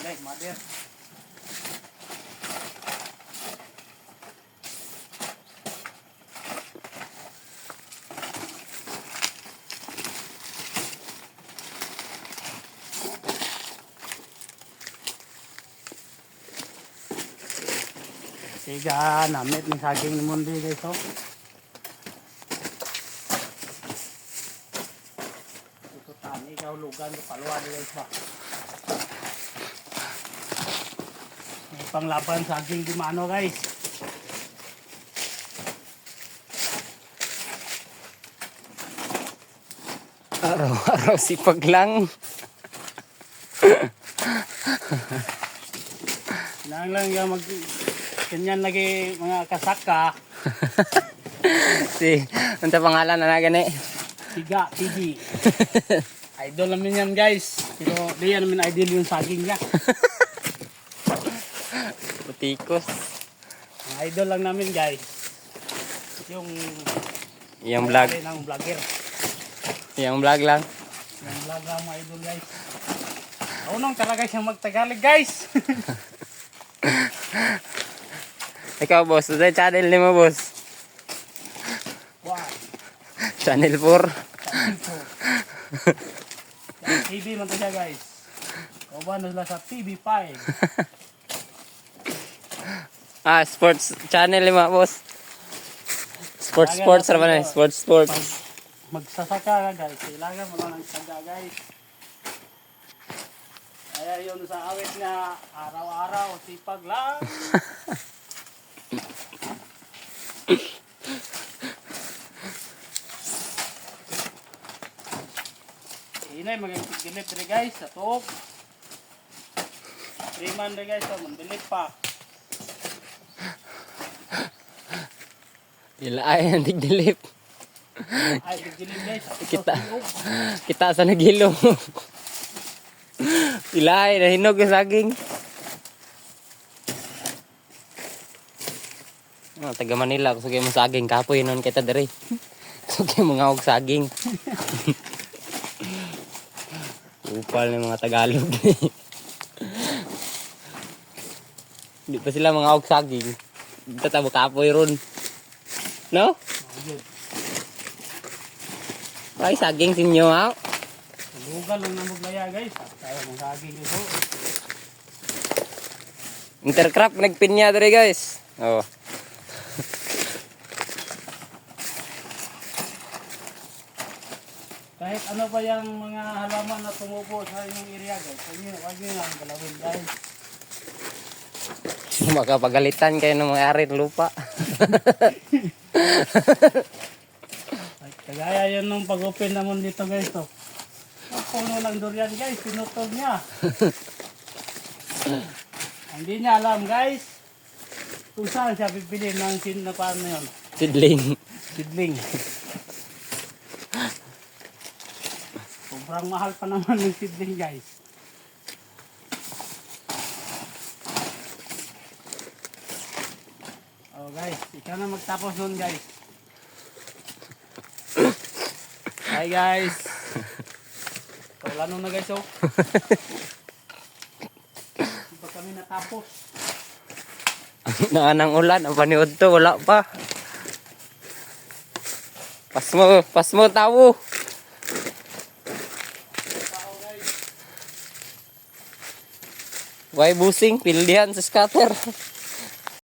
Guys, mother. Siga, namit ng saging ni Mundi guys, oh. Ito tani, ikaw lugan, paluan guys ba. May panglaban saging di mano guys. Araw-araw sipag lang. Lang yung mag kanyan lagi mga kasaka. Ano pangalan na gani? Siga, TV. Idol namin yan guys. Pero di yan namin idol yung saging niya. Putikos. Ang idol lang namin guys. Yung vlog. ng vlogger. Yung vlog lang. Yung vlog lang mga idol guys. Unang talaga siyang magtagalog guys. Ikaw boss, sa channel ni mo boss. Wow. Channel 4. TV man to siya guys. Kauban na sila sa TV5. Sports channel ni mo boss. Sports naman eh. Sports. Magsasaka ka guys. Kailangan mo lang ng saga guys. Kaya yun sa awit nga araw-araw sipag lang. Inay magigilip rin guys sa tuok. 3 man rin guys. Mandilip pa. Ila ay ang digdilip. Ay digilip guys. Kita sa nagilo. Ila ay nahinog yung saging. Taga Manila, kusugay mo saging kapoy nun kita diri. Kusugay mo nga og saging. Upal ng mga Tagalog. Di pa sila mga og saging. Dito tabo kapoy ron. No? Ay saging sinyo ha. Lugal lang na maglaya guys. Kaya mong saging ito. Intercrop nagpinya diri guys. Oh. Kahit ano pa yung mga halaman na tumubo sa inyong area guys. Huwag nyo lang galawin guys. Makapagalitan kayo ng mga arit lupa. Kagaya yun nung pag-open naman dito guys to. Ang puno ng durian guys, pinutol niya. Hindi niya alam guys kung saan siya bibili ng na paano yun. Sidling. Sidling. Sobrang mahal pa naman ng sidling guys. Oh guys, ikaw na magtapos nun guys. Hi guys. Wala nung na guys oh. Hindi pa kami natapos. Naanang ulan, ang paniod to, wala pa. Pas mo tawo. Why busing, pildihan sa scatter.